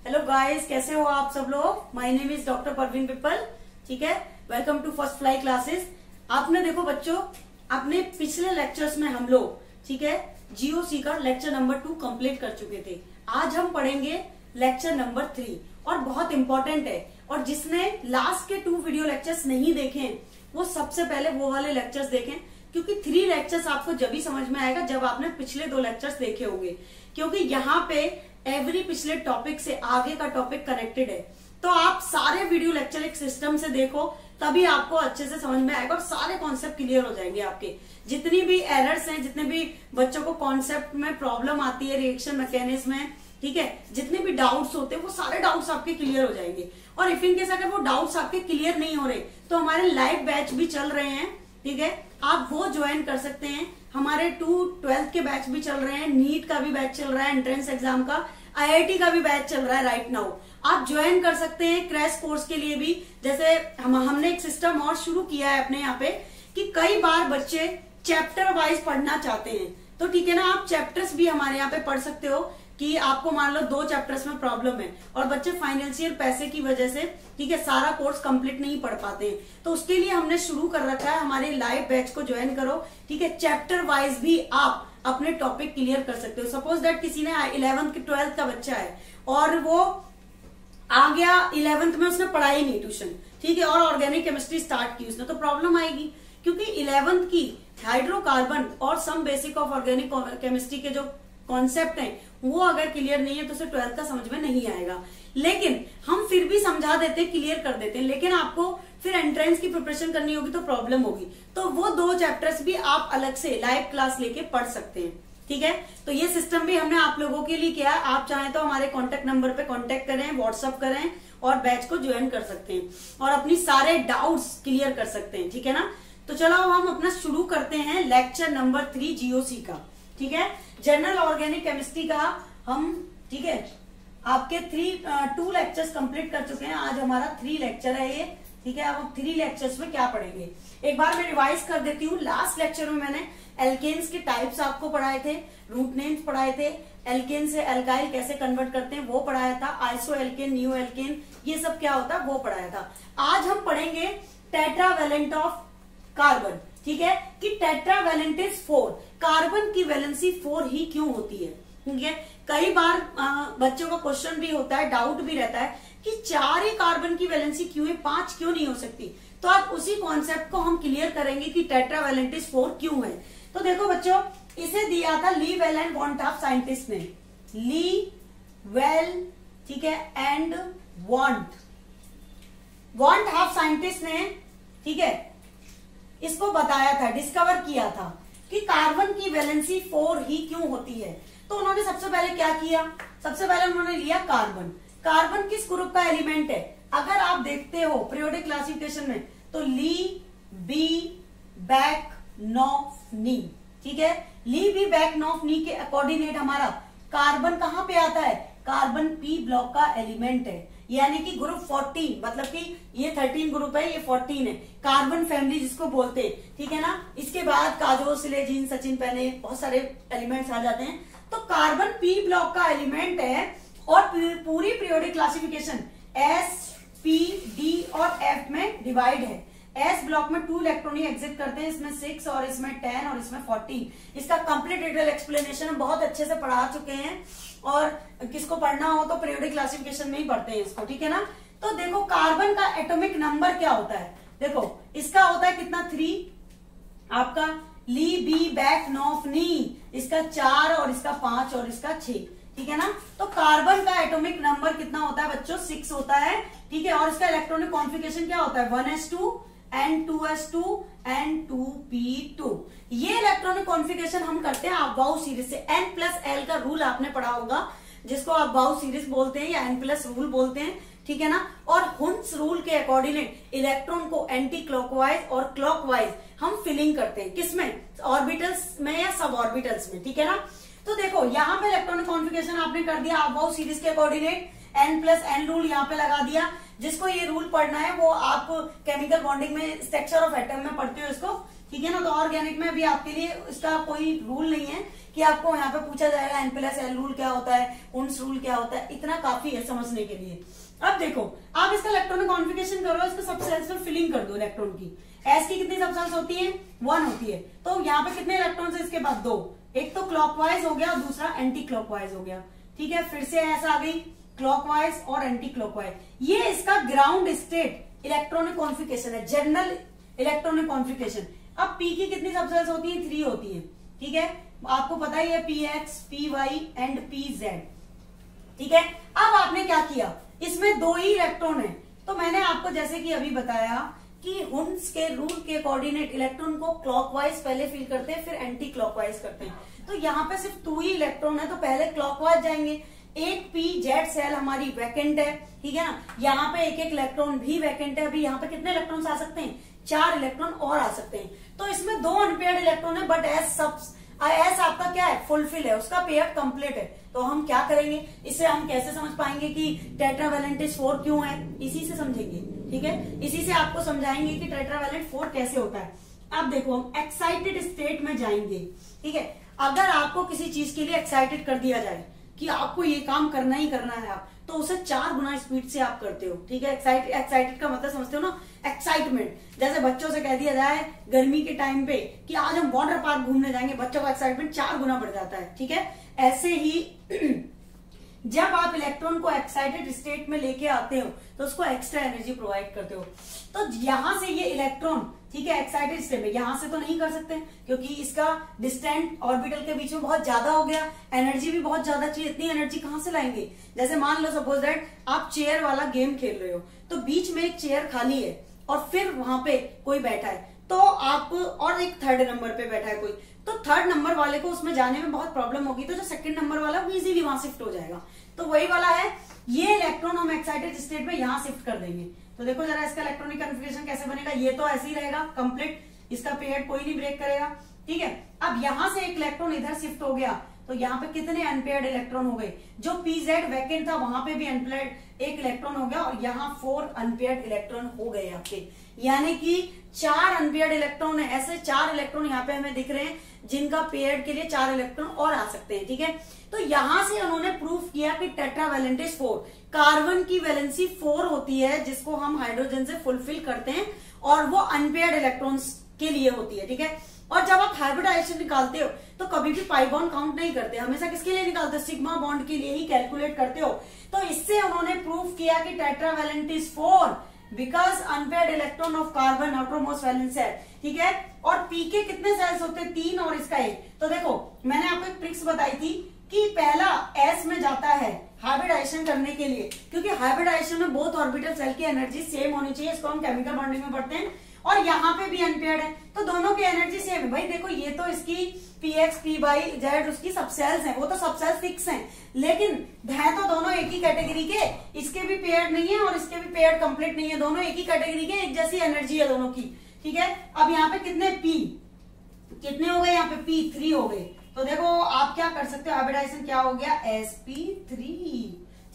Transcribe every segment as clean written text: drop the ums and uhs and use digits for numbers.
Hello guys, कैसे हो आप सब लोग। My name is doctor Parveen Pipal. ठीक है, welcome to first fly classes. आपने देखो बच्चों, अपने पिछले लेक्चर्स में हम लोग ठीक है जीओसी का लेक्चर नंबर 2 कंप्लीट कर चुके थे। आज हम पढ़ेंगे लेक्चर नंबर 3 और बहुत इंपॉर्टेंट है। और जिसने लास्ट के 2 वीडियो लेक्चर्स नहीं देखे हैं वो सबसे पहले वो वाले लेक्चर्स देखें, क्योंकि 3 लेक्चर्स आपको जब ही समझ में आएगा जब आपने पिछले 2 लेक्चर्स देखे होंगे, क्योंकि यहाँ पे एवरी पिछले टॉपिक से आगे का टॉपिक कनेक्टेड है। तो आप सारे वीडियो लेक्चर एक सिस्टम से देखो, तभी आपको अच्छे से समझ में आएगा और सारे कॉन्सेप्ट क्लियर हो जाएंगे आपके। जितनी भी एरर्स हैं, जितने भी बच्चों को कॉन्सेप्ट में प्रॉब्लम आती है, रिएक्शन मैकेनिज्म में, ठीक है, जितने भी डाउट्स होते हैं वो सारे डाउट्स आपके क्लियर हो जाएंगे। और इफ इन केस अगर वो डाउट्स आपके क्लियर नहीं हो रहे तो हमारे लाइव बैच भी चल रहे हैं, ठीक है, आप वो ज्वाइन कर सकते हैं। हमारे 12th के बैच भी चल रहे हैं, नीट का भी बैच चल रहा है, एंट्रेंस एग्जाम का, आईआईटी का भी बैच चल रहा है राइट नाउ। आप ज्वाइन कर सकते हैं क्रैश कोर्स के लिए भी। जैसे हमने एक सिस्टम और शुरू किया है अपने यहाँ पे कि कई बार बच्चे चैप्टर वाइज पढ़ना चाहते हैं, तो ठीक है ना, आप चैप्टर्स भी हमारे यहाँ पे पढ़ सकते हो। कि आपको मान लो 2 चैप्टर्स में प्रॉब्लम है और बच्चे फाइनेंशियल पैसे की वजह से ठीक है सारा कोर्स कंप्लीट नहीं पढ़ पाते हैं, तो उसके लिए हमने शुरू कर रखा है हमारे लाइव बैच को ज्वाइन करो। ठीक है, चैप्टर वाइज भी आप अपने टॉपिक क्लियर कर सकते हो। सपोज दैट किसी ने 11th की 12th का बच्चा है और वो आ गया 11th में, उसने पढ़ाई नहीं ट्यूशन, ठीक है, और ऑर्गेनिक केमिस्ट्री स्टार्ट की उसने, तो प्रॉब्लम आएगी, क्योंकि 11th की हाइड्रोकार्बन और some basic of organic chemistry के जो कॉन्सेप्ट हैं वो अगर क्लियर नहीं है तो उसे 12th का समझ में नहीं आएगा। लेकिन हम फिर भी समझा देते हैं, क्लियर कर देते हैं, लेकिन आपको फिर एंट्रेंस की प्रिपरेशन करनी होगी तो प्रॉब्लम होगी। तो वो 2 चैप्टर्स भी आप अलग से लाइव क्लास लेके पढ़ सकते हैं। ठीक है, तो ये सिस्टम भी हमने आप लोगों के लिए किया है। आप चाहें तो हमारे कॉन्टेक्ट नंबर पे कॉन्टेक्ट करें, व्हाट्सअप करें और बैच को ज्वाइन कर सकते हैं और अपनी सारे डाउट्स क्लियर कर सकते हैं। ठीक है ना, तो चलो हम अपना शुरू करते हैं लेक्चर नंबर 3 जीओसी का। ठीक है, जनरल ऑर्गेनिक केमिस्ट्री का हम, ठीक है, आपके 2 लेक्चर्स कंप्लीट कर चुके हैं। आज हमारा 3 लेक्चर है ये। ठीक है, अब हम 3 लेक्चर्स में क्या पढ़ेंगे एक बार मैं रिवाइज कर देती हूँ। लास्ट लेक्चर में मैंने एल्केन्स के टाइप्स आपको पढ़ाए थे, रूट नेम्स पढ़ाए थे, एल्केन से एल्काइल कैसे कन्वर्ट करते हैं वो पढ़ाया था, आइसो एल्केन, न्यू एल्केन, ये सब क्या होता है वो पढ़ाया था। आज हम पढ़ेंगे टेट्रावैलेंट ऑफ कार्बन। ठीक है, कि टेट्रावैलेंट इज 4, कार्बन की वैलेंसी 4 ही क्यों होती है। ठीक है, कई बार बच्चों का क्वेश्चन भी होता है, डाउट भी रहता है कि 4 ही कार्बन की वैलेंसी क्यों है, 5 क्यों नहीं हो सकती। तो आज उसी कॉन्सेप्ट को हम क्लियर करेंगे कि टेट्रावैलेंट इज 4 क्यों है। तो देखो बच्चों, इसे दिया था ली वेल एंड वॉन्टाफ साइंटिस्ट ने, ली वेल, ठीक है, एंड वॉन्टाफ साइंटिस्ट ने, ठीक है, इसको बताया था, डिस्कवर किया था कि कार्बन की वैलेंसी 4 ही क्यों होती है। तो उन्होंने सबसे पहले क्या किया, सबसे पहले उन्होंने लिया कार्बन। कार्बन किस ग्रुप का एलिमेंट है, अगर आप देखते हो पीरियोडिक क्लासिफिकेशन में तो ली, बी, बैक, नॉफ, नी। ठीक है, ली, बी, बैक, नॉफ, नी के अकॉर्डिनेट हमारा कार्बन कहां पे आता है, कार्बन पी ब्लॉक का एलिमेंट है, यानी कि ग्रुप 14, मतलब कि ये 13 ग्रुप है, ये 14 है, कार्बन फैमिली जिसको बोलते हैं। ठीक है ना, इसके बाद काजो, सिलेजीन, सचिन, पैने, बहुत सारे एलिमेंट्स आ जाते हैं। तो कार्बन पी ब्लॉक का एलिमेंट है और पूरी periodic classification S, P, D और एफ में डिवाइड है। एस ब्लॉक में 2 इलेक्ट्रॉन एग्जिट करते हैं, इसमें 6 और इसमें 10 और इसमें 14। इसका कंप्लीट डिटेल एक्सप्लेनेशन हम बहुत अच्छे से पढ़ा चुके हैं और किसको पढ़ना हो तो पीरियोडिक क्लासिफिकेशन में ही पढ़ते हैं इसको। ठीक है ना, तो देखो कार्बन का एटॉमिक नंबर क्या होता है, देखो इसका होता है कितना, 3 आपका, ली, बी, बैक, नॉफ, नी, इसका 4 और इसका 5 और इसका 6। ठीक है ना, तो कार्बन का एटॉमिक नंबर कितना होता है बच्चों, 6 होता है। ठीक है, और इसका इलेक्ट्रॉनिक कॉन्फिगरेशन क्या होता है, 1s2 N2s2 N2p2। ये इलेक्ट्रॉनिक कॉन्फिगरेशन हम करते हैं अबाउ सीरीज से। N+L का रूल आपने पढ़ा होगा, जिसको आप अबाउ सीरीज बोलते हैं या N+ रूल बोलते हैं। ठीक है ना, और हुंस रूल के अकॉर्डिंग इलेक्ट्रॉन को एंटी क्लॉकवाइज और क्लॉकवाइज हम फिलिंग करते हैं, किसमें, ऑर्बिटल्स में या सब ऑर्बिटल्स में। ठीक है ना, तो देखो यहाँ पे इलेक्ट्रॉनिक कॉन्फिगरेशन आपने कर दिया अबाउ सीरीज के अकॉर्डिनेट, N+N रूल यहाँ पे लगा दिया। जिसको ये रूल पढ़ना है वो आप केमिकल बॉन्डिंग में स्ट्रक्चर ऑफ एटम में पढ़ते हो इसको। ठीक है ना। तो ऑर्गेनिक में भी आपके लिए इसका कोई रूल नहीं है कि आपको यहाँ पे पूछा जाएगा N+L रूल क्या होता है, उन्स रूल क्या होता है, इतना काफी है समझने के लिए। अब देखो आप इसका इलेक्ट्रॉनिक कॉन्फ़िगरेशन करो, इसको सबसेल्स में फिलिंग कर दो इलेक्ट्रॉन की। एस की कितनी सबसेल्स होती है, 1 होती है। तो यहाँ पे कितने इलेक्ट्रॉन है इसके बाद 2, एक तो क्लॉकवाइज हो गया और दूसरा एंटी क्लॉकवाइज हो गया। ठीक है, फिर से ऐसा आ गई क्लॉकवाइज और एंटी क्लॉकवाइज। ये इसका ग्राउंड स्टेट इलेक्ट्रॉनिक कॉन्फ़िगरेशन है, जनरल इलेक्ट्रॉनिक कॉन्फ़िगरेशन। अब पी की कितनी सबसेल्स होती है, 3 होती है। ठीक है, आपको पता ही है PX, PY एंड PZ। ठीक है, अब आपने क्या किया, इसमें 2 ही इलेक्ट्रॉन है। तो मैंने आपको जैसे कि अभी बताया कि हुन्स के रूल के कोऑर्डिनेट इलेक्ट्रॉन को क्लॉकवाइज पहले फिल करते हैं, फिर एंटी क्लॉकवाइज करते हैं। तो यहाँ पे सिर्फ 2 ही इलेक्ट्रॉन है, तो पहले क्लॉकवाइज जाएंगे। एक PZ सेल हमारी वैकेंट है, ठीक है ना। यहाँ पे एक इलेक्ट्रॉन भी वैकेंट है। अभी यहाँ पे कितने इलेक्ट्रॉन आ सकते हैं, 4 इलेक्ट्रॉन और आ सकते हैं। तो इसमें 2 अनपेयर्ड इलेक्ट्रॉन है, बट एस आपका क्या है, फुलफिल है, उसका पेयर कंप्लीट है। तो हम क्या करेंगे, इसे हम कैसे समझ पाएंगे कि टेट्रावैलेंट 4 क्यों है, इसी से समझेंगे। ठीक है, इसी से आपको समझाएंगे कि टेट्रावैलेंट 4 कैसे होता है। अब देखो हम एक्साइटेड स्टेट में जाएंगे। ठीक है, अगर आपको किसी चीज के लिए एक्साइटेड कर दिया जाए कि आपको ये काम करना ही करना है, आप तो उसे 4 गुना स्पीड से आप करते हो। ठीक है, एक्साइटेड का मतलब समझते हो ना, एक्साइटमेंट। जैसे बच्चों से कह दिया जाए गर्मी के टाइम पे कि आज हम वाटर पार्क घूमने जाएंगे, बच्चों का एक्साइटमेंट 4 गुना बढ़ जाता है। ठीक है, ऐसे ही जब आप इलेक्ट्रॉन को एक्साइटेड स्टेट में लेके आते हो तो उसको एक्स्ट्रा एनर्जी प्रोवाइड करते हो। तो यहां से ये इलेक्ट्रॉन, ठीक है, एक्साइटेड स्टेट में यहां से तो नहीं कर सकते क्योंकि इसका डिस्टेंट ऑर्बिटल के बीच में बहुत ज्यादा हो गया, एनर्जी भी बहुत ज्यादा चाहिए। इतनी एनर्जी कहां से लाएंगे। जैसे मान लो सपोज दैट आप चेयर वाला गेम खेल रहे हो, तो बीच में एक चेयर खाली है और फिर वहां पे कोई बैठा है, तो आप और एक 3rd नंबर पे बैठा है कोई, तो 3rd नंबर वाले को उसमें जाने में बहुत प्रॉब्लम होगी, तो जो 2nd नंबर वाला वो इजीली वहां शिफ्ट हो जाएगा। तो वही वाला है, ये इलेक्ट्रॉन हम एक्साइटेड स्टेट में यहां शिफ्ट कर देंगे। तो देखो जरा इसका इलेक्ट्रॉनिक कॉन्फ़िगरेशन कैसे बनेगा। ये तो ऐसे ही रहेगा कंप्लीट, इसका पेयर कोई नहीं ब्रेक करेगा। ठीक है, अब यहां से एक इलेक्ट्रॉन इधर शिफ्ट हो गया, तो यहाँ पे कितने अनपेयर्ड इलेक्ट्रॉन हो गए। जो PZ वैकेंट था वहां पे भी अनपेयर्ड एक इलेक्ट्रॉन हो गया, और यहाँ 4 अनपेयर्ड इलेक्ट्रॉन हो गए आपके, यानी कि 4 अनपेयर्ड इलेक्ट्रॉन है। ऐसे 4 इलेक्ट्रॉन यहाँ पे हमें दिख रहे हैं जिनका पेयर्ड के लिए 4 इलेक्ट्रॉन और आ सकते हैं। ठीक है, तो यहां से उन्होंने प्रूफ किया कि टेट्रावैलेंट 4, कार्बन की वैलेंसी 4 होती है जिसको हम हाइड्रोजन से फुलफिल करते हैं, और वो अनपेयर्ड इलेक्ट्रॉन्स के लिए होती है। ठीक है, और जब आप हाइब्रिडाइजेशन निकालते हो तो कभी भी पाई बॉन्ड काउंट नहीं करते, हमेशा किसके लिए निकालते हो, सिग्मा बॉन्ड के लिए ही कैलकुलेट करते हो। तो इससे उन्होंने प्रूफ किया कि tetravalent 4 because unpaired electron of carbon outermost valence है। ठीक है, और पी के कितने सेल्स होते हैं, 3 और इसका 1। तो देखो मैंने आपको एक ट्रिक्स बताई थी कि पहला एस में जाता है हाइब्रिडाइजेशन करने के लिए, क्योंकि हाइब्रिडाइजेशन में बोथ ऑर्बिटल सेल की एनर्जी सेम होनी चाहिए, इसको हम केमिकल बॉन्डिंग में पढ़ते हैं। और यहाँ पे भी अनपेयर्ड है तो दोनों की एनर्जी सेम है। भाई देखो ये तो इसकी PX, PY, Z उसकी सबसेल्स हैं, वो तो सबसेल्स फिक्स हैं, लेकिन है तो दोनों एक ही कैटेगरी के, इसके भी पेयर्ड नहीं है और इसके भी पेयर्ड कंप्लीट नहीं है, दोनों एक ही कैटेगरी के, एक जैसी एनर्जी है दोनों की। ठीक है, अब यहाँ पे कितने कितने हो गए, यहाँ पे P3 हो गए। तो देखो आप क्या कर सकते हो, हाइब्रिडाइजेशन क्या हो गया, sp3।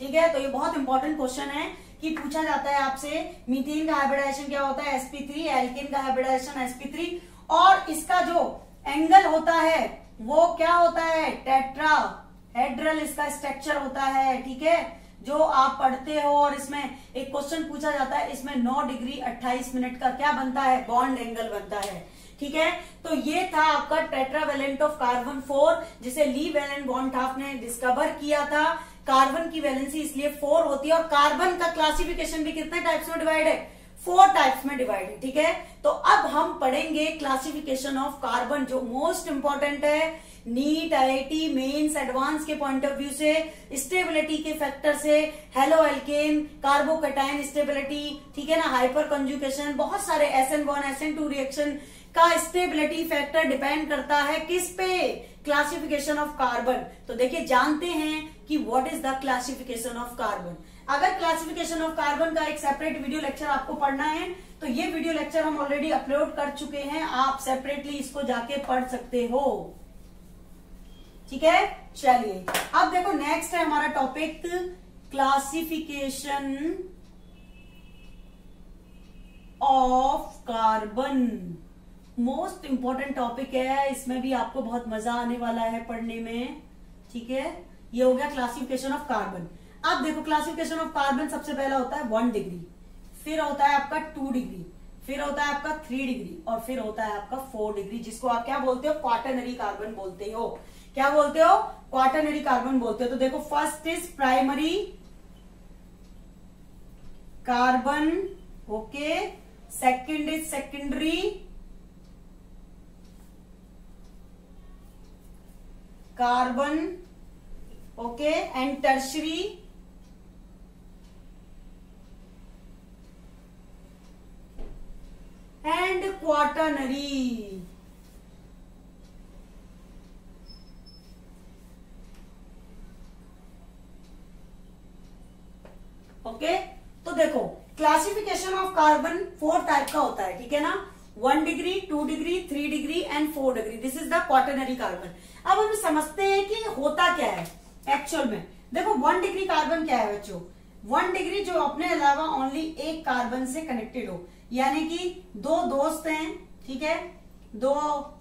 ठीक है, तो ये बहुत इंपॉर्टेंट क्वेश्चन है कि पूछा जाता है आपसे, मीथेन का हाइब्रिडाइजेशन क्या होता है, sp3, एल्केन का हाइब्रिडाइजेशन sp3, और इसका जो एंगल होता है वो क्या होता है, टेट्राहेड्रल इसका स्ट्रक्चर होता है। ठीक है, जो आप पढ़ते हो, और इसमें एक क्वेश्चन पूछा जाता है, इसमें 9 डिग्री 28 मिनट का क्या बनता है, बॉन्ड एंगल बनता है। ठीक है, तो ये था आपका टेट्रावैलेंट ऑफ कार्बन 4, जिसे ली वैलेंट गॉन्टाफ ने डिस्कवर किया था। कार्बन की वैलेंसी इसलिए 4 होती है, और कार्बन का क्लासिफिकेशन भी कितने टाइप्स में डिवाइड है, 4 टाइप्स में डिवाइड है। ठीक है, तो अब हम पढ़ेंगे क्लासिफिकेशन ऑफ कार्बन, जो मोस्ट इंपॉर्टेंट है नीट, IIT मेंस, एडवांस के पॉइंट ऑफ व्यू से, स्टेबिलिटी के फैक्टर से, हेलो एल्केन, कार्बोकैटायन स्टेबिलिटी, ठीक है ना, हाइपर कंजुगेशन, बहुत सारे SN1 SN2 रिएक्शन का स्टेबिलिटी फैक्टर डिपेंड करता है किस पे, क्लासिफिकेशन ऑफ कार्बन। तो देखिए जानते हैं कि what is the classification of carbon. अगर क्लासिफिकेशन ऑफ कार्बन का एक सेपरेट वीडियो लेक्चर आपको पढ़ना है तो ये वीडियो लेक्चर हम ऑलरेडी अपलोड कर चुके हैं, आप सेपरेटली इसको जाके पढ़ सकते हो। ठीक है, चलिए अब देखो नेक्स्ट है हमारा topic classification of carbon. Most important topic है, इसमें भी आपको बहुत मजा आने वाला है पढ़ने में। ठीक है, ये हो गया क्लासिफिकेशन ऑफ कार्बन। अब देखो क्लासिफिकेशन ऑफ कार्बन सबसे पहला होता है 1 डिग्री, फिर होता है आपका 2 डिग्री, फिर होता है आपका 3 डिग्री और फिर होता है आपका 4 डिग्री, जिसको आप क्या बोलते हो? क्वाटरनरी कार्बन बोलते हो। क्या बोलते हो? क्वाटरनरी कार्बन बोलते हो। तो देखो first is primary carbon, okay, second is secondary carbon, okay, and tertiary and quaternary. Okay, तो देखो क्लासिफिकेशन ऑफ कार्बन 4 टाइप का होता है, ठीक है ना? 1 degree, 2 degree, 3 degree and 4 degree. This is the quaternary carbon. अब हम समझते हैं कि होता क्या है एक्चुअल में। देखो 1 डिग्री कार्बन क्या है बच्चों? 1 डिग्री जो अपने अलावा ओनली एक कार्बन से कनेक्टेड हो, यानी कि 2 दोस्त हैं, ठीक है, 2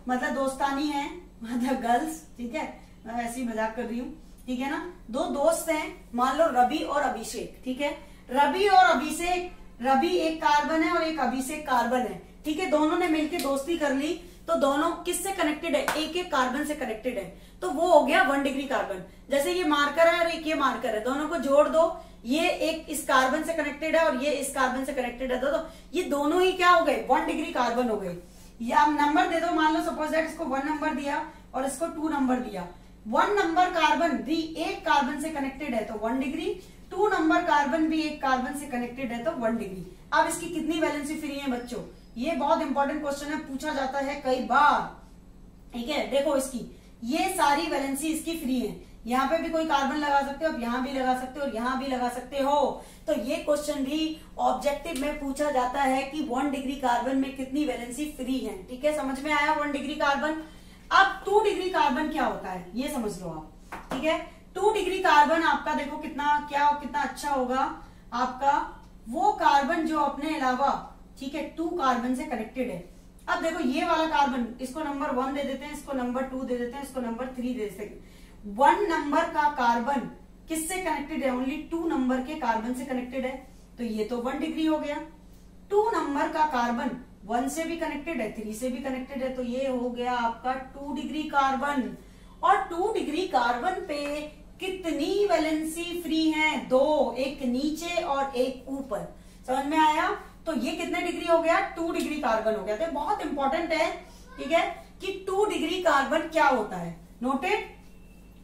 मतलब दोस्तानी है, मतलब गर्ल्स, ठीक है, मैं ऐसे ही मजाक कर रही हूँ, ठीक है ना? 2 दोस्त हैं, मान लो रवि और अभिषेक, ठीक है। रवि और अभिषेक, रवि एक कार्बन है और एक अभिषेक कार्बन है, ठीक है। दोनों ने मिलकर दोस्ती कर ली, तो दोनों किससे कनेक्टेड है? एक एक कार्बन से कनेक्टेड है, तो वो हो गया 1 डिग्री कार्बन। जैसे ये मार्कर है और एक ये मार्कर है, दोनों को जोड़ दो, ये एक इस कार्बन से कनेक्टेड है और ये इस कार्बन से कनेक्टेड है, तो ये दोनों ही क्या हो गए? 1 डिग्री कार्बन हो गए। या आप नंबर दे दो, मान लो सपोज दैट इसको 1 नंबर दिया और इसको 2 नंबर दिया। 1 नंबर कार्बन भी एक कार्बन से कनेक्टेड है तो 1 डिग्री, 2 नंबर कार्बन भी एक कार्बन से कनेक्टेड है तो 1 डिग्री। अब इसकी कितनी वैलेंसी फ्री है बच्चों? ये बहुत इंपॉर्टेंट क्वेश्चन है, पूछा जाता है कई बार, ठीक है। देखो इसकी ये सारी वैलेंसी इसकी फ्री है, यहाँ पे भी कोई कार्बन लगा सकते हो, अब यहाँ भी लगा सकते हो और यहाँ भी लगा सकते हो। तो ये क्वेश्चन भी ऑब्जेक्टिव में पूछा जाता है कि 1 डिग्री कार्बन में कितनी वैलेंसी फ्री है, ठीक है। समझ में आया 1 डिग्री कार्बन? अब 2 डिग्री कार्बन क्या होता है ये समझ लो आप, ठीक है। 2 डिग्री कार्बन आपका देखो कितना कितना अच्छा होगा आपका, वो कार्बन जो अपने अलावा, ठीक है, 2 कार्बन से कनेक्टेड है। अब देखो ये वाला कार्बन, इसको नंबर 1 दे देते हैं, इसको नंबर 2 दे देते हैं, इसको नंबर 3 दे देते हैं। 1 नंबर का कार्बन किससे कनेक्टेड है? ओनली 2 नंबर के कार्बन से कनेक्टेड है, तो ये तो 1 डिग्री हो गया। 2 नंबर का कार्बन 1 से भी कनेक्टेड है, 3 से भी कनेक्टेड है, तो ये हो गया आपका 2 डिग्री कार्बन। और 2 डिग्री कार्बन पे कितनी वैलेंसी फ्री है? 2, एक नीचे और एक ऊपर। समझ में आया? तो ये कितने डिग्री हो गया? 2 डिग्री कार्बन हो गया। तो बहुत इंपॉर्टेंट है, ठीक है, कि 2 डिग्री कार्बन क्या होता है, नोटेड।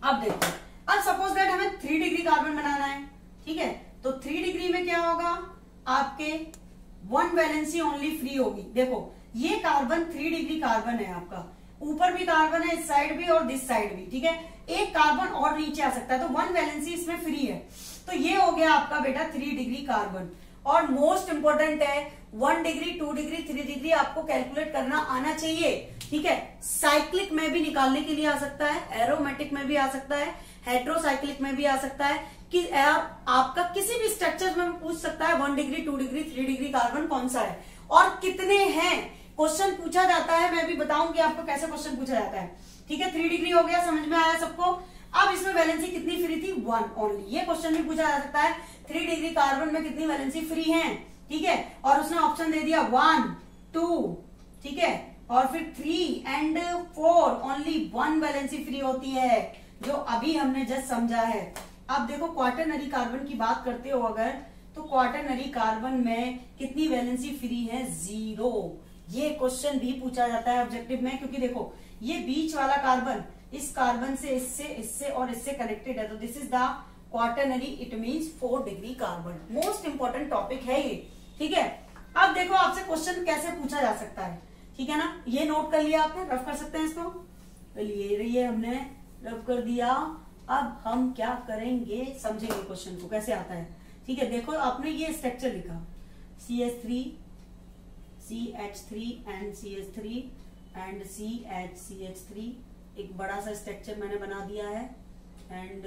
अब देखो, अब सपोज दैट हमें 3 डिग्री कार्बन बनाना है, ठीक है, तो 3 डिग्री में क्या होगा आपके? 1 वैलेंसी ओनली फ्री होगी। देखो ये कार्बन 3 डिग्री कार्बन है आपका, ऊपर भी कार्बन है, इस साइड भी और दिस साइड भी, ठीक है। एक कार्बन और नीचे आ सकता है, तो 1 वैलेंसी इसमें फ्री है, तो ये हो गया आपका बेटा 3 डिग्री कार्बन। और मोस्ट इंपोर्टेंट है 1 डिग्री, 2 डिग्री, 3 डिग्री आपको कैलकुलेट करना आना चाहिए, ठीक है। साइक्लिक में भी निकालने के लिए आ सकता है, एरोमेटिक में भी आ सकता है, हेट्रोसाइक्लिक में भी आ सकता है, कि आपका किसी भी स्ट्रक्चर में पूछ सकता है 1 डिग्री, 2 डिग्री, 3 डिग्री कार्बन कौन सा है और कितने हैं, क्वेश्चन पूछा जाता है। मैं भी बताऊंगी आपको कैसे क्वेश्चन पूछा जाता है, ठीक है। 3 डिग्री हो गया, समझ में आया सबको? अब इसमें वैलेंसी कितनी फ्री थी? 1 ओनली। ये क्वेश्चन भी पूछा जा सकता है 3 डिग्री कार्बन में कितनी वैलेंसी फ्री है, ठीक है। और उसने ऑप्शन दे दिया 1, 2, ठीक है, और फिर 3 एंड 4, ओनली 1 वैलेंसी फ्री होती है, जो अभी हमने जस्ट समझा है। अब देखो क्वाटरनरी कार्बन की बात करते हो अगर, तो क्वाटरनरी कार्बन में कितनी वैलेंसी फ्री है? 0। ये क्वेश्चन भी पूछा जाता है ऑब्जेक्टिव में, क्योंकि देखो ये बीच वाला कार्बन इस कार्बन से, इससे और इससे कनेक्टेड है, तो this is the quaternary, it means 4 degree carbon. Most important topic है ये, ठीक है। अब देखो आपसे क्वेश्चन कैसे पूछा जा सकता है, ठीक है ना। ये नोट कर लिया आपने, रफ कर सकते हैं इसको, ये हमने रफ कर दिया। अब हम क्या करेंगे, समझेंगे क्वेश्चन को कैसे आता है, ठीक है। देखो आपने ये स्ट्रक्चर लिखा, CH3, CH3 and CH3 and CH3, एक बड़ा सा स्ट्रक्चर मैंने बना दिया है, एंड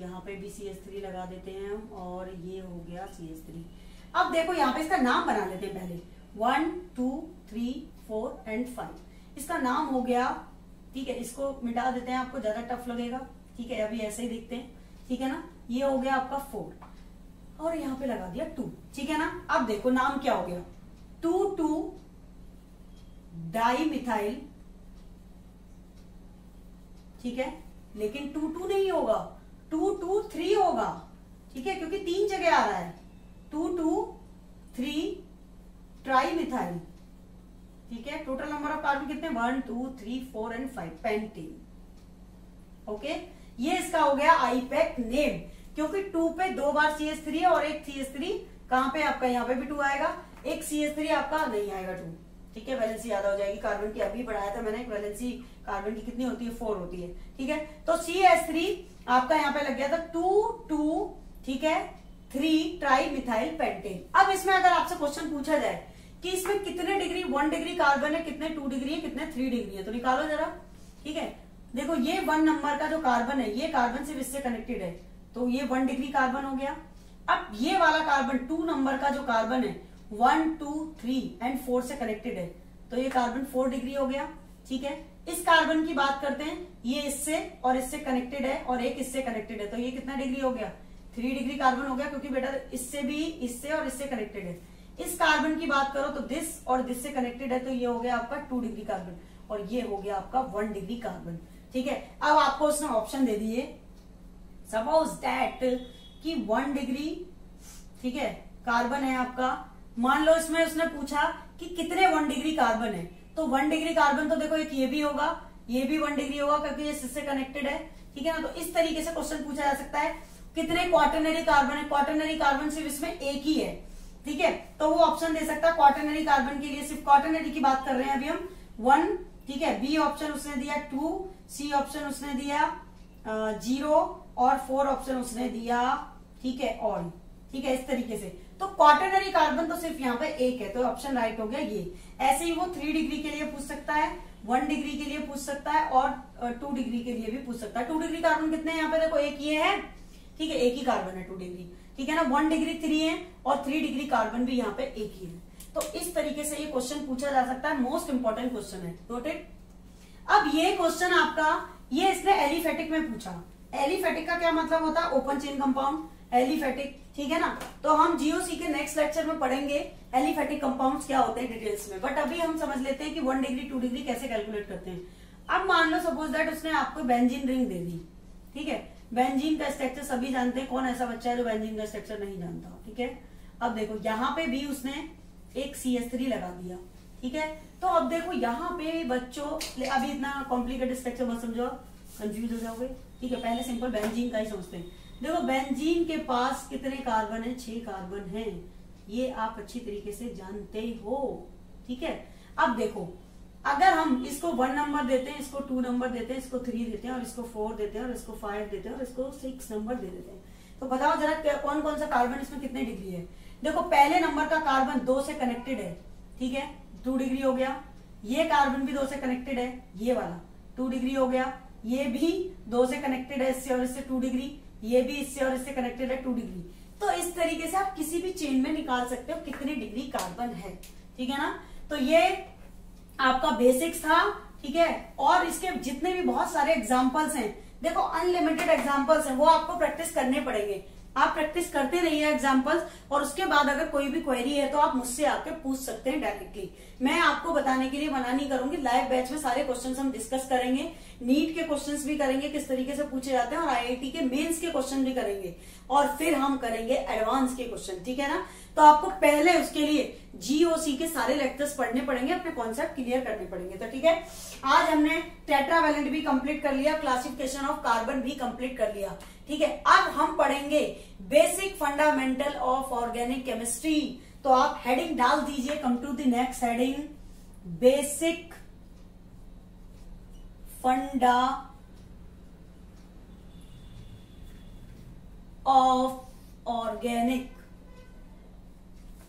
यहाँ पे भी CH3 लगा देते हैं हम, और ये हो गया CH3। अब देखो यहाँ पे इसका नाम बना लेते हैं पहले, 1 2 3 4 एंड 5। इसका नाम हो गया, ठीक है, इसको मिटा देते हैं, आपको ज्यादा टफ लगेगा, ठीक है, अभी ऐसे ही देखते हैं, ठीक है ना। ये हो गया आपका 4 और यहाँ पे लगा दिया 2, ठीक है ना। अब देखो नाम क्या हो गया, 2,2 डाइमिथाइल, ठीक है, लेकिन 2,2 नहीं होगा, 2,2,3 होगा, ठीक है, क्योंकि 3 जगह आ रहा है, 2,2,3 ट्राइमिथाइल, ठीक है। टोटल नंबर ऑफ कार्बन कितने, 1 2 3 4 एंड 5, पेंटीन। ओके, ये इसका हो गया आईपैक नेम, क्योंकि 2 पे 2 बार CH3 है और एक CH3 कहां पे आपका, यहाँ पे भी 2 आएगा, एक CH3 आपका नहीं आएगा 2, ठीक है। वैलेंसी याद हो जाएगी कार्बन की, अभी बढ़ाया था मैंने, वैलेंसी कार्बन की कितनी होती है, 4 होती है, ठीक है। तो CH3 आपका यहाँ पे लग गया था 2 2, ठीक है, 3 ट्राइमिथाइल पेंटेन। अब इसमें अगर आपसे क्वेश्चन पूछा जाए कि इसमें कितने डिग्री, 1 डिग्री कार्बन है, कितने 2 डिग्री है, कितने 3 डिग्री है, तो निकालो जरा, ठीक है। देखो ये 1 नंबर का जो कार्बन है, ये कार्बन सिर्फ इससे कनेक्टेड है, तो ये 1 डिग्री कार्बन हो गया। अब ये वाला कार्बन 2 नंबर का जो कार्बन है 1 2 3 एंड 4 से कनेक्टेड है, तो ये कार्बन 4 डिग्री हो गया, ठीक है। इस कार्बन की बात करते हैं, ये इससे और इससे कनेक्टेड है और एक इससे कनेक्टेड है, तो ये कितना डिग्री हो गया, 3 डिग्री कार्बन हो गया, क्योंकि बेटा इससे भी, इससे और इससे कनेक्टेड है। इस कार्बन की बात करो तो दिस और दिस से कनेक्टेड है, तो ये हो गया आपका 2 डिग्री कार्बन और ये हो गया आपका 1 डिग्री कार्बन, ठीक है। अब आपको उसने ऑप्शन दे दिए, सपोज दैट कि 1 डिग्री, ठीक है, कार्बन है आपका, मान लो इसमें उसने पूछा कि कितने 1 डिग्री कार्बन है, तो 1 डिग्री कार्बन तो देखो एक ये भी होगा, ये भी 1 डिग्री होगा, क्योंकि ये इससे कनेक्टेड है, ठीक है ना। तो इस तरीके से क्वेश्चन पूछा जा सकता है। कितने क्वाटरनरी कार्बन है, क्वाटरनरी कार्बन सिर्फ इसमें एक ही है, ठीक है, तो वो ऑप्शन दे सकता है क्वाटरनरी कार्बन के लिए, सिर्फ क्वाटरनरी की बात कर रहे हैं अभी हम, 1, ठीक है। बी ऑप्शन उसने दिया 2, सी ऑप्शन उसने दिया 0 और 4 ऑप्शन उसने दिया, ठीक है, और, ठीक है, इस तरीके से। तो क्वाटरनरी कार्बन तो सिर्फ यहाँ पे एक है, तो ऑप्शन राइट हो गया ये। ऐसे ही वो 3 डिग्री के लिए पूछ सकता है, 1 डिग्री के लिए पूछ सकता है और 2 डिग्री के लिए भी पूछ सकता है। 2 डिग्री कार्बन कितने हैं यहाँ पे, देखो एक ये है, ठीक है, एक ही कार्बन है 2 डिग्री, ठीक है ना। 1 डिग्री 3 है और 3 डिग्री कार्बन भी यहाँ पे एक ही है। तो इस तरीके से ये क्वेश्चन पूछा जा सकता है, मोस्ट इंपॉर्टेंट क्वेश्चन है, नोटेड। अब ये क्वेश्चन आपका, ये इसने एलिफेटिक में पूछा। एलिफेटिक का क्या मतलब होता है, ओपन चेन कंपाउंड, एलिफेटिक, ठीक है ना। तो हम जीओसी के नेक्स्ट लेक्चर में पढ़ेंगे एलिफेटिक कंपाउंड्स क्या होते हैं डिटेल्स में, बट अभी हम समझ लेते हैं कि 1 डिग्री 2 डिग्री कैसे कैलकुलेट करते हैं। अब मान लो सपोज दैट उसने आपको बेंजीन रिंग दे दी, ठीक है। बेंजीन का स्ट्रक्चर सभी जानते हैं, कौन ऐसा बच्चा है जो बेंजीन का स्ट्रक्चर नहीं जानता, ठीक है। अब देखो यहाँ पे भी उसने एक CH3 लगा दिया, ठीक है। तो अब देखो यहाँ पे बच्चों, अभी इतना कॉम्प्लिकेटेड स्ट्रक्चर मत समझो, कंफ्यूज हो जाओगे, ठीक है। पहले सिंपल बेंजीन का ही समझते हैं। देखो बेंजीन के पास कितने कार्बन है, 6 कार्बन है, ये आप अच्छी तरीके से जानते हो, ठीक है। अब देखो अगर हम इसको 1 नंबर देते हैं, इसको 2 नंबर देते हैं, इसको 3 देते हैं और इसको 4 देते हैं और इसको 5 देते हैं और इसको 6 नंबर दे देते हैं, तो बताओ जरा कौन कौन सा कार्बन इसमें कितने डिग्री है। देखो पहले नंबर का कार्बन 2 से कनेक्टेड है, ठीक है, 2 डिग्री हो गया। ये कार्बन भी 2 से कनेक्टेड है, ये वाला 2 डिग्री हो गया। ये भी 2 से कनेक्टेड है, इससे और इससे 2 डिग्री, ये भी इससे और इससे कनेक्टेड है 2 डिग्री। तो इस तरीके से आप किसी भी चेन में निकाल सकते हो कितनी डिग्री कार्बन है, ठीक है ना। तो ये आपका बेसिक्स था, ठीक है। और इसके जितने भी बहुत सारे एग्जाम्पल्स हैं, देखो अनलिमिटेड एग्जाम्पल्स हैं, वो आपको प्रैक्टिस करने पड़ेंगे। आप प्रैक्टिस करते रहिए एग्जाम्पल्स, और उसके बाद अगर कोई भी क्वेरी है तो आप मुझसे आके पूछ सकते हैं डायरेक्टली। मैं आपको बताने के लिए मना नहीं करूंगी, लाइव बैच में सारे क्वेश्चंस हम डिस्कस करेंगे, नीट के क्वेश्चंस भी करेंगे किस तरीके से पूछे जाते हैं, और आईआईटी के मेंस के क्वेश्चन भी करेंगे, और फिर हम करेंगे एडवांस के क्वेश्चन, ठीक है ना। तो आपको पहले उसके लिए जीओसी के सारे लेक्चर्स पढ़ने पड़ेंगे, अपने कॉन्सेप्ट क्लियर करने पड़ेंगे। तो ठीक है, आज हमने टेट्रावैलेंट भी कंप्लीट कर लिया, क्लासिफिकेशन ऑफ कार्बन भी कंप्लीट कर लिया, ठीक है। अब हम पढ़ेंगे basic fundamental of organic chemistry. तो आप हेडिंग डाल दीजिए, come to the next heading, basic funda of organic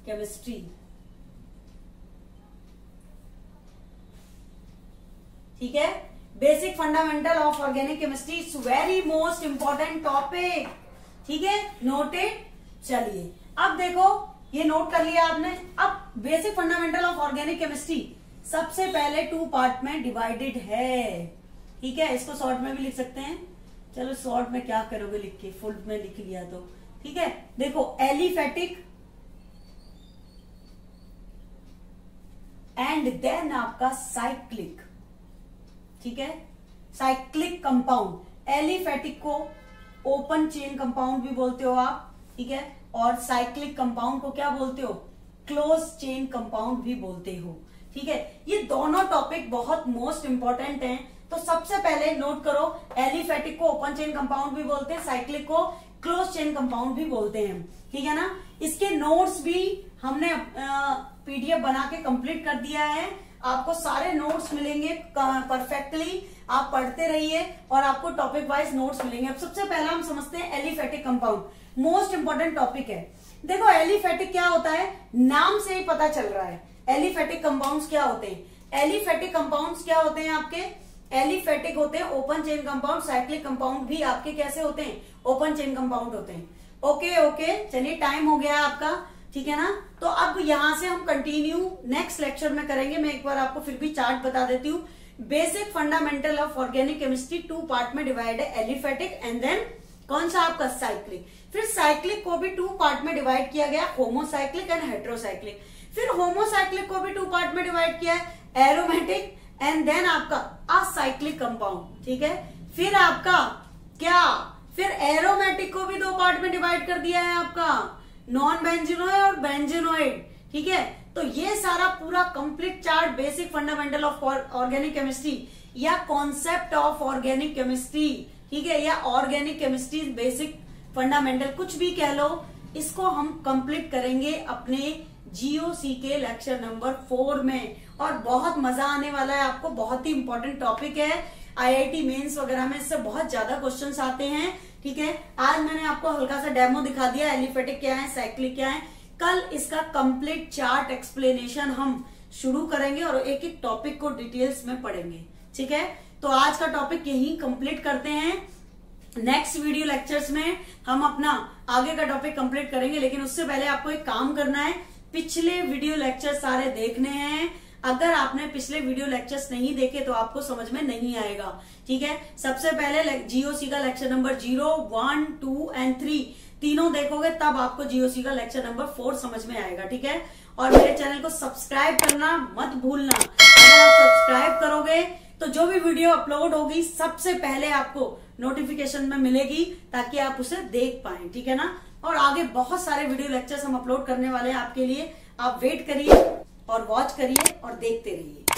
chemistry. ठीक है, basic fundamental of organic chemistry is very most important topic, ठीक है, नोटेड। चलिए अब देखो ये नोट कर लिया आपने। अब basic fundamental of organic chemistry सबसे पहले 2 पार्ट में डिवाइडेड है, ठीक है। इसको शॉर्ट में भी लिख सकते हैं, चलो शॉर्ट में क्या करोगे लिख के, फुल में लिख लिया तो ठीक है। देखो एलिफेटिक एंड देन आपका साइक्लिक, ठीक है। साइक्लिक कंपाउंड, एलिफेटिक को ओपन चेन कंपाउंड भी बोलते हो आप, ठीक है, और साइक्लिक कंपाउंड को क्या बोलते हो, क्लोज चेन कंपाउंड भी बोलते हो, ठीक है। ये दोनों टॉपिक बहुत मोस्ट इंपॉर्टेंट हैं, तो सबसे पहले नोट करो, एलिफेटिक को ओपन चेन कंपाउंड भी बोलते हैं, साइक्लिक को क्लोज चेन कंपाउंड भी बोलते हैं, ठीक है ना। इसके नोट्स भी हमने पीडीएफ बना के कंप्लीट कर दिया है, आपको सारे नोट्स मिलेंगे परफेक्टली, आप पढ़ते रहिए और आपको टॉपिक वाइज नोट्स मिलेंगे। अब सबसे पहला हम समझते हैं aliphatic compound, most important topic है। देखो एलिफेटिक क्या होता है, नाम से ही पता चल रहा है एलिफेटिक कंपाउंड्स क्या होते हैं। एलिफेटिक कंपाउंड्स क्या होते हैं आपके, एलिफेटिक होते हैं open chain compound, cyclic compound भी आपके कैसे होते हैं, ओपन चेन कंपाउंड होते हैं। ओके, चलिए टाइम हो गया आपका, ठीक है ना। तो अब यहां से हम कंटिन्यू नेक्स्ट लेक्चर में करेंगे। मैं एक बार आपको फिर भी चार्ट बता देती हूँ। Basic fundamental of organic chemistry 2 part में डिवाइड है, एलिफेटिक एंड देन कौन सा आपका साइक्लिक। फिर साइक्लिक को भी 2 पार्ट में डिवाइड किया गया, होमोसाइक्लिक एंड हेट्रोसाइक्लिक। फिर होमोसाइक्लिक को भी 2 पार्ट में डिवाइड किया है, एरोमेटिक एंड देन आपका असाइक्लिक कंपाउंड, ठीक है। फिर आपका क्या, फिर एरोमेटिक को भी 2 पार्ट में डिवाइड कर दिया है आपका, नॉन बेंजीनोइड और बेंजीनोइड, ठीक है। तो ये सारा पूरा complete chart basic fundamental of organic chemistry या कॉन्सेप्ट ऑफ ऑर्गेनिक केमिस्ट्री, ठीक है, या ऑर्गेनिक केमिस्ट्री बेसिक फंडामेंटल, कुछ भी कह लो, इसको हम कंप्लीट करेंगे अपने जीओसी के लेक्चर नंबर 4 में, और बहुत मजा आने वाला है आपको। बहुत ही इंपॉर्टेंट टॉपिक है, आईआईटी मेंस वगैरह में इससे बहुत ज्यादा क्वेश्चंस आते हैं, ठीक है। आज मैंने आपको हल्का सा डेमो दिखा दिया, एलिफेटिक क्या है, साइक्लिक क्या है। कल इसका कंप्लीट चार्ट एक्सप्लेनेशन हम शुरू करेंगे और एक एक टॉपिक को डिटेल्स में पढ़ेंगे, ठीक है। तो आज का टॉपिक यही कंप्लीट करते हैं। नेक्स्ट वीडियो लेक्चर्स में हम अपना आगे का टॉपिक कंप्लीट करेंगे, लेकिन उससे पहले आपको एक काम करना है, पिछले वीडियो लेक्चर सारे देखने हैं। अगर आपने पिछले वीडियो लेक्चर्स नहीं देखे तो आपको समझ में नहीं आएगा, ठीक है। सबसे पहले जीओसी का लेक्चर नंबर 0, 1, 2 एंड 3 तीनों देखोगे, तब आपको जीओसी का लेक्चर नंबर 4 समझ में आएगा, ठीक है। और मेरे चैनल को सब्सक्राइब करना मत भूलना। अगर आप सब्सक्राइब करोगे तो जो भी वीडियो अपलोड होगी सबसे पहले आपको नोटिफिकेशन में मिलेगी, ताकि आप उसे देख पाए, ठीक है ना। और आगे बहुत सारे वीडियो लेक्चर्स हम अपलोड करने वाले हैं आपके लिए, आप वेट करिए और वॉच करिए और देखते रहिए।